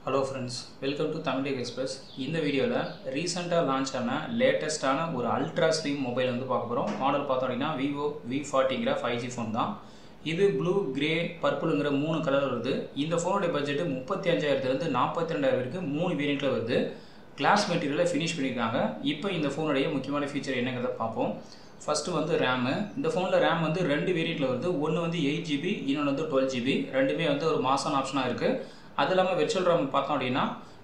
Hello friends, welcome to Tamil Tech Express. இந்த வீடியோல ரீசன்ட்டா லான்ச் ஆன லேட்டஸ்டான ஒரு அல்ட்ரா ஸ்லிம் மொபைல் வந்து பார்க்க போறோம். மாடல் பார்த்தோம்னா Vivo V40ங்கற 5G ஃபோன் தான். இது ப்ளூ, கிரே, பர்பிள்ங்கற மூணு கலர் வருது. இந்த ஃபோனோட பட்ஜெட் 35000 இருந்து 42000 வரைக்கும் மூணு வேரியன்ட்ல வருது. கிளாஸ் மெட்டீரியல்ல ஃபினிஷ் பண்ணிருக்காங்க. இப்போ இந்த ஃபோனோட முக்கியமான ஃபீச்சர் என்னங்கறத பாப்போம். ஃபர்ஸ்ட் வந்து RAM. இந்த ஃபோன்ல RAM வந்து ரெண்டு வேரியன்ட்ல வருது. ஒன்னு வந்து 8GB, இன்னொன்னு வந்து 12GB. ரெண்டுமே வந்து ஒரு மாசான ஆப்ஷனா இருக்கு. அது இல்லாமல் வெர்ச்சுவல் RAM பார்த்தோம் அப்படின்னா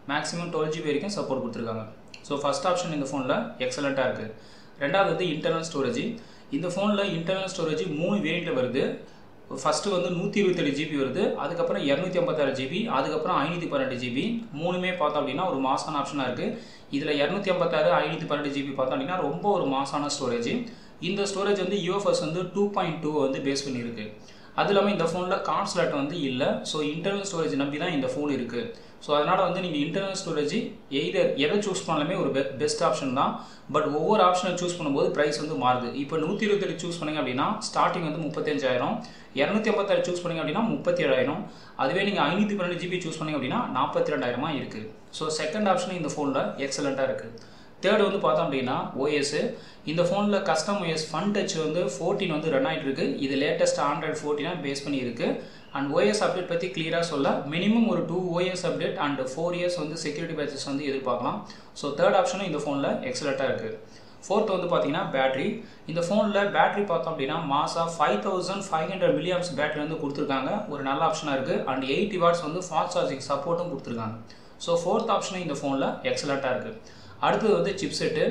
மேக்ஸிமம் 12GB வரைக்கும் சப்போர்ட் கொடுத்துருக்காங்க. ஸோ ஃபஸ்ட் ஆப்ஷன் இந்த ஃபோனில் எக்ஸலண்ட்டாக இருக்குது. ரெண்டாவது வந்து இன்டர்னல் ஸ்டோரேஜ். இந்த ஃபோனில் இன்டர்னல் ஸ்டோரேஜ் மூணு வேரியண்ட்டில் வருது. ஃபஸ்ட்டு வந்து 128GB வருது, அதுக்கப்புறம் 256GB, அதுக்கப்புறம் 512GB. மூணுமே பார்த்தோம் அப்படின்னா ஒரு மாசான ஆப்ஷனாக இருக்குது. இதில் 256, 512GB பார்த்தோம் அப்படின்னா ரொம்ப ஒரு மாசான ஸ்டோரேஜ். இந்த ஸ்டோரேஜ் வந்து UFS வந்து 2.2 வந்து பேஸ் பண்ணியிருக்கு. அது இல்லாமல் இந்த ஃபோனில் கார்ட் ஸ்லாட் வந்து இல்லை. ஸோ இன்டர்னல் ஸ்டோரேஜ் நம்பி தான் இந்த ஃபோன் இருக்குது. ஸோ அதனால் வந்து நீங்கள் இன்டர்னல் ஸ்டோரேஜ் எதை சூஸ் பண்ணாலுமே ஒரு பெஸ்ட் ஆப்ஷன் தான். பட் ஒவ்வொரு ஆப்ஷனை சூஸ் பண்ணும்போது ப்ரைஸ் வந்து மாறுது. இப்போ 128 சூஸ் பண்ணிங்க அப்படின்னா ஸ்டார்டிங் வந்து 35000, 256 சூஸ் பண்ணிங்க அப்படின்னா 37000. அதுவே நீங்கள் 512GB சூஸ் பண்ணிங்க அப்படின்னா 42000 இருக்குது. ஸோ செகண்ட் ஆப்ஷன் இந்த ஃபோனில் எக்ஸலண்ட்டாக இருக்குது. தேர்ட் வந்து பார்த்தோம் அப்படின்னா OS. இந்த ஃபோனில் கஸ்டம் OS ஃபன் டச் வந்து 14 வந்து ரன் ஆகிட்டு இருக்கு. இது லேட்டஸ்ட் Android 14 பேஸ் பண்ணி இருக்கு. அண்ட் OS அப்டேட் பற்றி கிளியராக சொல்ல மினிமம் ஒரு 2 OS அப்டேட் அண்ட் 4 years வந்து செக்யூரிட்டி பேட்சஸ் வந்து எதிர்பார்க்கலாம். ஸோ தேர்ட் ஆப்ஷனும் இந்த ஃபோனில் எக்ஸலண்ட்டாக இருக்குது. ஃபோர்த் வந்து பார்த்தீங்கன்னா பேட்டரி. இந்த ஃபோனில் பேட்டரி பார்த்தோம் அப்படின்னா மாசா 5500 mAh பேட்டரி வந்து கொடுத்துருக்காங்க. ஒரு நல்ல ஆப்ஷனாக இருக்குது. அண்ட் 80 watts வந்து ஃபாஸ்ட் சார்ஜிங் சப்போர்ட்டும் கொடுத்துருக்காங்க. ஸோ ஃபோர்த் ஆப்ஷனும் இந்த ஃபோனில் எக்ஸலண்ட்டாக இருக்குது. அடுத்தது வந்து சிப்செட்டு.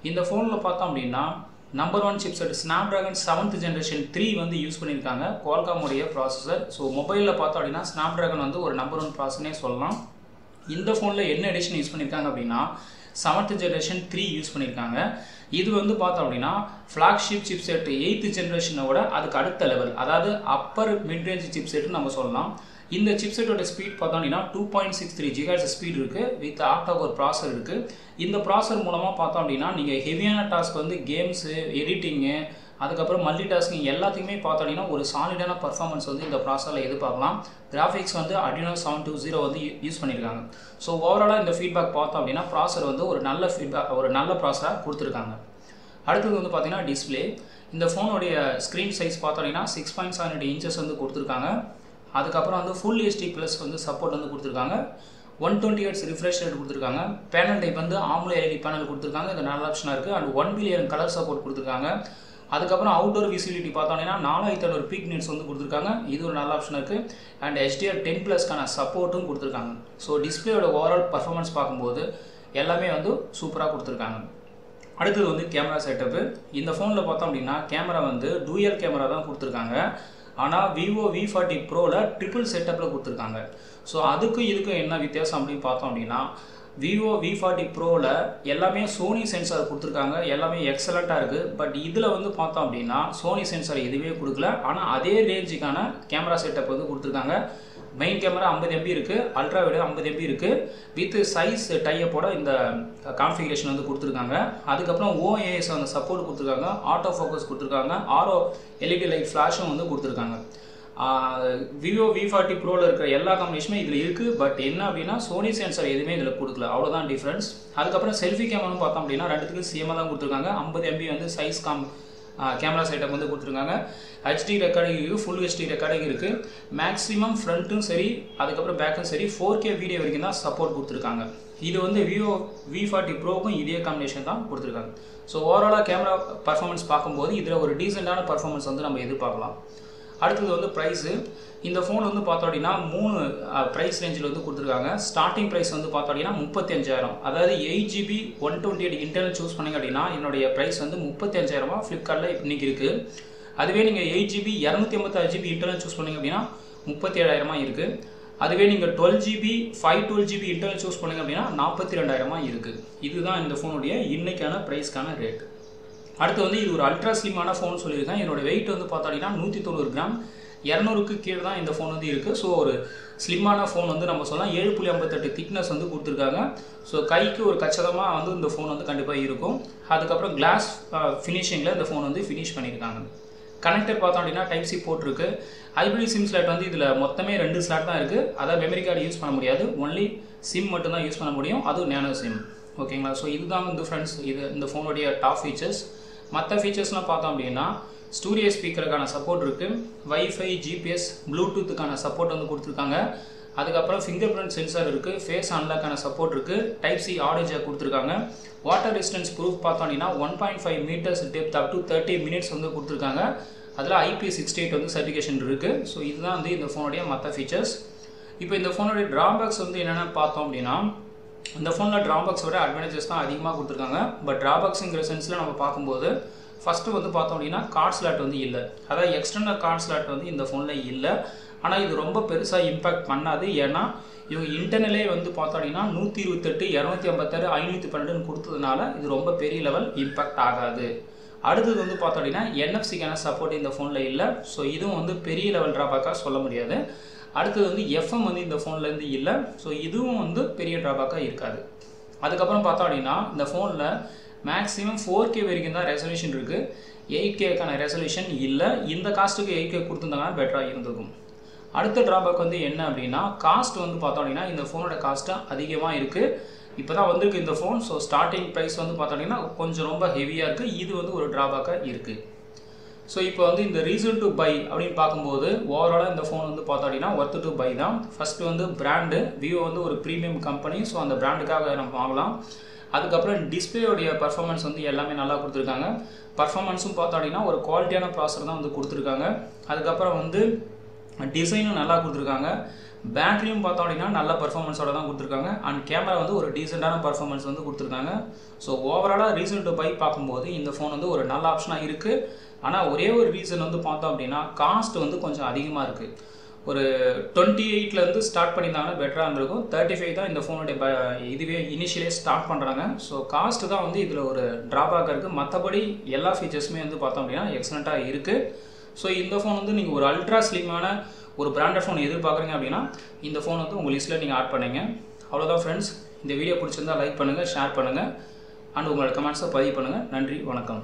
இந்த ஃபோனில் பார்த்தோம் அப்படின்னா number 1 chipset Snapdragon 7th Generation 3 வந்து யூஸ் பண்ணியிருக்காங்க. Qualcomm உடைய ப்ராசஸர். ஸோ மொபைலில் பார்த்தோம் அப்படின்னா Snapdragon வந்து ஒரு நம்பர் 1 ப்ராசஸர்னே சொல்லலாம். இந்த ஃபோனில் என்ன எடிஷன் யூஸ் பண்ணியிருக்காங்க அப்படின்னா 7th Generation 3 யூஸ் பண்ணியிருக்காங்க. இது வந்து பார்த்தோம் அப்படின்னா ஃப்ளாக்ஷிப் சிப்செட் 8th ஜென்ரேஷனோட அதுக்கு அடுத்த லெவல், அதாவது அப்பர் மிட்ரேஞ்ச் சிப்செட்னு நம்ம சொல்லலாம். இந்த சிப்செட்டோட ஸ்பீட் பார்த்தோம் அப்படின்னா 2.63 GHz ஸ்பீட் இருக்குது. வித் ஆக்டா-கோர் ப்ராசர் இருக்குது. இந்த ப்ராசர் மூலமாக பார்த்தோம் அப்படின்னா நீங்கள் ஹெவியான டாஸ்க் வந்து கேம்ஸு, எடிட்டிங்கு, அதுக்கப்புறம் மல்டி டாஸ்கிங் எல்லாத்தையுமே பார்த்தோம் அப்படின்னா ஒரு சாலிடான பர்ஃபார்மன்ஸ் வந்து இந்த ப்ராசரில் எதிர்பார்க்கலாம். கிராஃபிக்ஸ் வந்து Adreno 720 வந்து யூஸ் பண்ணியிருக்காங்க. ஸோ ஓவராலாக இந்த ஃபீட்பேக் பார்த்தோம் அப்படின்னா ப்ராசர் வந்து ஒரு நல்ல ப்ராசராக கொடுத்துருக்காங்க. அடுத்தது வந்து பார்த்தீங்கன்னா டிஸ்பிளே. இந்த ஃபோனுடைய ஸ்க்ரீன் சைஸ் பார்த்தோம் அப்படின்னா 6.78 inches வந்து கொடுத்துருக்காங்க. அதுக்கப்புறம் வந்து ஃபுல் HD+ வந்து சப்போர்ட் வந்து கொடுத்துருக்காங்க. 120Hz ரிஃப்ரெஷ் ரேட் கொடுத்துருக்காங்க. பேனல் டைப் வந்து AMOLED LED பேனல் கொடுத்துருக்காங்க. இது நல்ல ஆப்ஷனாக இருக்குது. அண்ட் 1 billion கலர் சப்போர்ட் கொடுத்துருக்காங்க. அதுக்கப்புறம் அவுட்டோர் விசிபிலிட்டி பார்த்தோம்னா 4500 பீக் நீட்ஸ் வந்து கொடுத்துருக்காங்க. இது ஒரு நல்ல ஆப்ஷனாக இருக்குது. அண்ட் HDR10+க்கான சப்போர்ட்டும் கொடுத்துருக்காங்க. ஸோ டிஸ்பிளேயோட ஓவரால் பர்ஃபார்மன்ஸ் பார்க்கும்போது எல்லாமே வந்து சூப்பராக கொடுத்துருக்காங்க. அடுத்தது வந்து கேமரா செட்டப்பு. இந்த ஃபோனில் பார்த்தோம் அப்படின்னா கேமரா வந்து டூயல் கேமரா தான் கொடுத்துருக்காங்க. ஆனால் Vivo V40 Proவில் ட்ரிபிள் செட்டப்பில் கொடுத்துருக்காங்க. ஸோ அதுக்கும் இதுக்கும் என்ன வித்தியாசம் அப்படின்னு பார்த்தோம் அப்படின்னா Vivo V40 Proவில் எல்லாமே சோனி சென்சார் கொடுத்துருக்காங்க. எல்லாமே எக்ஸலண்ட்டாக இருக்குது. பட் இதில் வந்து பார்த்தோம் அப்படின்னா சோனி சென்சார் எதுவுமே கொடுக்கல. ஆனால் அதே ரேஞ்சுக்கான கேமரா செட்டப் வந்து கொடுத்துருக்காங்க. மெயின் கேமரா 50 MP இருக்குது, அல்ட்ரா வைடு 50 MP இருக்குது. வித் சைஸ் டைப்போட இந்த கான்ஃபிகரேஷன் வந்து கொடுத்துருக்காங்க. அதுக்கப்புறம் OIS அந்த சப்போர்ட் கொடுத்துருக்காங்க. ஆட்டோ ஃபோக்கஸ் கொடுத்துருக்காங்க. LED லைட் ஃப்ளாஷும் வந்து கொடுத்துருக்காங்க. Vivo V40 Proவில் இருக்கிற எல்லா காம்பினேஷனுமே இதில் இருக்குது. பட் என்ன அப்படின்னா சோனி சென்சார் எதுவுமே இதில் கொடுக்கல. அவ்வளோதான் டிஃப்ரென்ஸ். அதுக்கப்புறம் செல்ஃபி கேமரான்னு பார்த்தோம் அப்படின்னா ரெண்டுத்துக்கும் சேமாக தான் கொடுத்துருக்காங்க. 50 MP வந்து சைஸ் கேமரா செட்டப் வந்து கொடுத்துருக்காங்க. HD ரெக்கார்டிங் இருக்குது, ஃபுல் HD ரெக்கார்டிங் இருக்குது. மேக்ஸிமம் ஃப்ரண்ட்டும் சரி, அதுக்கப்புறம் பேக்கும் சரி 4K வீடியோ வரைக்கும் தான் சப்போர்ட் கொடுத்துருக்காங்க. இது வந்து Vivo V40 Proக்கும் இதே காம்பினேஷன் தான் கொடுத்துருக்காங்க. ஸோ ஓவராலாக கேமரா பர்ஃபார்மன்ஸ் பார்க்கும்போது இதில் ஒரு டீசெண்டான பர்ஃபார்மன்ஸ் வந்து நம்ம எதிர்பார்க்கலாம். அடுத்தது வந்து ப்ரைஸு. இந்த ஃபோன் வந்து பார்த்தோம் அப்படின்னா 3 ப்ரைஸ் ரேஞ்சில் வந்து கொடுத்துருக்காங்க. ஸ்டார்டிங் ப்ரைஸ் வந்து பார்த்தோம் அப்படின்னா 35000. அதாவது 8GB 128 இன்டர்னல் சூஸ் பண்ணிங்க அப்படின்னா என்னுடைய ப்ரைஸ் வந்து 35000 ஃப்ளிப்கார்ட்டில் இன்றைக்கி இருக்குது. அதுவே நீங்கள் 8GB 256GB இன்டர்னல் சூஸ் பண்ணிங்க அப்படின்னா 37000 இருக்குது. அதுவே நீங்கள் 12GB 512GB இன்டர்னல் சூஸ் பண்ணிங்க அப்படின்னா 42000 இருக்குது. இதுதான் இந்த ஃபோனுடைய இன்றைக்கான ப்ரைஸ்க்கான ரேட். அடுத்து வந்து இது ஒரு அல்ட்ரா ஸ்லிமான ஃபோன் சொல்லியிருக்கேன். என்னோட வெயிட் வந்து பார்த்தோம் அப்படின்னா 190 கிராம், 200க்கு கீழே தான் இந்த ஃபோன் வந்து இருக்குது. ஸோ ஒரு ஸ்லிம்மான ஃபோன் வந்து நம்ம சொல்லலாம். 7.58 திக்னஸ் வந்து கொடுத்துருக்காங்க. ஸோ கைக்கு ஒரு கச்சிதமாக வந்து இந்த ஃபோன் வந்து கண்டிப்பாக இருக்கும். அதுக்கப்புறம் கிளாஸ் ஃபினிஷிங்கில் இந்த ஃபோன் வந்து ஃபினிஷ் பண்ணியிருக்காங்க. கனெக்டர் பார்த்தோம் அப்படின்னா டைப் சி போர்ட் இருக்குது. ஹைப்ரிட் சிம் ஸ்லாட் வந்து இதில் மொத்தமே 2 ஸ்லாட் தான் இருக்குது. அதாவது மெமரி கார்டு யூஸ் பண்ண முடியாது, ஒன்லி சிம் மட்டும்தான் யூஸ் பண்ண முடியும், அதுவும் நேனோ சிம். ஓகேங்களா? ஸோ இதுதான் வந்து ஃப்ரெண்ட்ஸ் இது இந்த ஃபோனுடைய டாப் ஃபீச்சர்ஸ். மற்ற ஃபீச்சர்ஸ்லாம் பார்த்தோம் அப்படின்னா ஸ்டூடியோ ஸ்பீக்கருக்கான சப்போர்ட் இருக்குது, வைஃபை, ஜிபிஎஸ், ப்ளூடூத்துக்கான சப்போர்ட் வந்து கொடுத்துருக்காங்க. அதுக்கப்புறம் ஃபிங்கர் பிரிண்ட் சென்சார் இருக்குது, ஃபேஸ் அன்லாக்கான சப்போர்ட் இருக்குது, டைப் சி ஆடியோ ஜாக் கொடுத்துருக்காங்க. வாட்டர் ரெசிஸ்டன்ஸ் ப்ரூஃப் பார்த்தோம் அப்படின்னா 1.5 meters depth up to 30 minutes வந்து கொடுத்துருக்காங்க. அதில் IP68 வந்து சர்டிஃபிகேஷன் இருக்குது. ஸோ இதுதான் வந்து இந்த ஃபோனுடைய மற்ற ஃபீச்சர்ஸ். இப்போ இந்த ஃபோனுடைய ட்ராபேக்ஸ் வந்து என்னென்ன பார்த்தோம் அப்படின்னா இந்த ஃபோனில் ட்ராபேக்ஸோட அட்வான்டேஜஸ் தான் அதிகமாக கொடுத்துருக்காங்க. பட் ட்ராபேக்ஸுங்கிற சென்ஸில் நம்ம பார்க்கும்போது ஃபஸ்ட்டு வந்து பார்த்தோம் அப்படின்னா கார்ட் ஸ்லாட் வந்து இல்லை, அதாவது எக்ஸ்டர்னல் கார்ட் ஸ்லாட் வந்து இந்த ஃபோனில் இல்லை. ஆனால் இது ரொம்ப பெருசாக இம்பேக்ட் பண்ணாது. ஏன்னா இவங்க இன்டர்னலே வந்து பார்த்தோம் அப்படின்னா 128, 256, 512 கொடுத்ததுனால இது ரொம்ப பெரிய லெவல் இம்பேக்ட் ஆகாது. அடுத்தது வந்து பார்த்தோம் அப்படின்னா NFC-க்கான சப்போர்ட் இந்த ஃபோனில் இல்லை. ஸோ இதுவும் வந்து பெரிய லெவல் ட்ராபேக்காக சொல்ல முடியாது. அடுத்தது வந்து FM வந்து இந்த ஃபோன்லேருந்து இல்லை. ஸோ இதுவும் வந்து பெரிய ட்ராபேக்காக இருக்காது. அதுக்கப்புறம் பார்த்தோம் அப்படின்னா இந்த ஃபோனில் மேக்ஸிமம் 4K வரைக்கும் தான் ரெசல்யூஷன் இருக்குது, 8Kக்கான ரெசல்யூஷன் இல்லை. இந்த காஸ்ட்டுக்கு 8K கொடுத்துருந்தாங்கன்னா பெட்டராக இருந்திருக்கும். அடுத்த ட்ராபேக் வந்து என்ன அப்படின்னா காஸ்ட் வந்து பார்த்தோம் அப்படின்னா இந்த ஃபோனோட காஸ்ட்டு அதிகமாக இருக்குது. இப்போ தான் வந்திருக்கு இந்த ஃபோன். ஸோ ஸ்டார்டிங் ப்ரைஸ் வந்து பார்த்தோம் அப்படின்னா கொஞ்சம் ரொம்ப ஹெவியாக இருக்குது. இது வந்து ஒரு ட்ராபேக்காக இருக்குது. ஸோ இப்போ வந்து இந்த ரீசன் டு பை அப்படின்னு பார்க்கும்போது ஓவராலாக இந்த ஃபோன் வந்து பார்த்தோம் அப்படின்னா ஒர்த்து டு பை தான். ஃபஸ்ட்டு வந்து பிராண்டு விவோ வந்து ஒரு ப்ரீமியம் கம்பெனி. ஸோ அந்த பிராண்டுக்காக நம்ம வாங்கலாம். அதுக்கப்புறம் டிஸ்பிளேயோடைய பர்ஃபார்மன்ஸ் வந்து எல்லாமே நல்லா கொடுத்துருக்காங்க. பர்ஃபார்மன்ஸும் பார்த்தோம் அப்படின்னா ஒரு குவாலிட்டியான ப்ராசர் தான் வந்து கொடுத்துருக்காங்க. அதுக்கப்புறம் வந்து டிசைனும் நல்லா கொடுத்துருக்காங்க. பேட்டரியும் பார்த்தோம் அப்படின்னா நல்ல பர்ஃபார்மன்ஸோட தான் கொடுத்துருக்காங்க. அண்ட் கேமரா வந்து ஒரு டீசெண்டான பர்ஃபார்மன்ஸ் வந்து கொடுத்துருக்காங்க. ஸோ ஓவராலாக ரீசன் டு பை பார்க்கும்போது இந்த ஃபோன் வந்து ஒரு நல்ல ஆப்ஷனாக இருக்குது. ஆனால் ஒரே ஒரு ரீசன் வந்து பார்த்தோம் அப்படின்னா காஸ்ட் வந்து கொஞ்சம் அதிகமாக இருக்குது. ஒரு 28லேருந்து ஸ்டார்ட் பண்ணியிருந்தாங்கன்னா பெட்டராக இருந்திருக்கும். 35 தான் இந்த ஃபோனுடைய இதுவே இனிஷியலே ஸ்டார்ட் பண்ணுறாங்க. ஸோ காஸ்ட்டு தான் வந்து இதில் ஒரு ட்ராபேக்காக இருக்குது. மற்றபடி எல்லா ஃபீச்சர்ஸுமே வந்து பார்த்தோம் அப்படின்னா எக்ஸலண்ட்டாக இருக்குது. ஸோ இந்த ஃபோன் வந்து நீங்கள் ஒரு அல்ட்ரா ஸ்லிமான ஒரு பிராண்டட் ஃபோன் எதிர்பார்க்குறீங்க அப்படின்னா இந்த ஃபோன் வந்து உங்கள் லிஸ்ட்டில் நீங்கள் ஆட் பண்ணுங்க. அவ்வளோதான் ஃப்ரெண்ட்ஸ். இந்த வீடியோ பிடிச்சிருந்தால் லைக் பண்ணுங்கள், ஷேர் பண்ணுங்கள், அண்ட் உங்களோட கமெண்ட்ஸை பதிவு பண்ணுங்கள். நன்றி, வணக்கம்.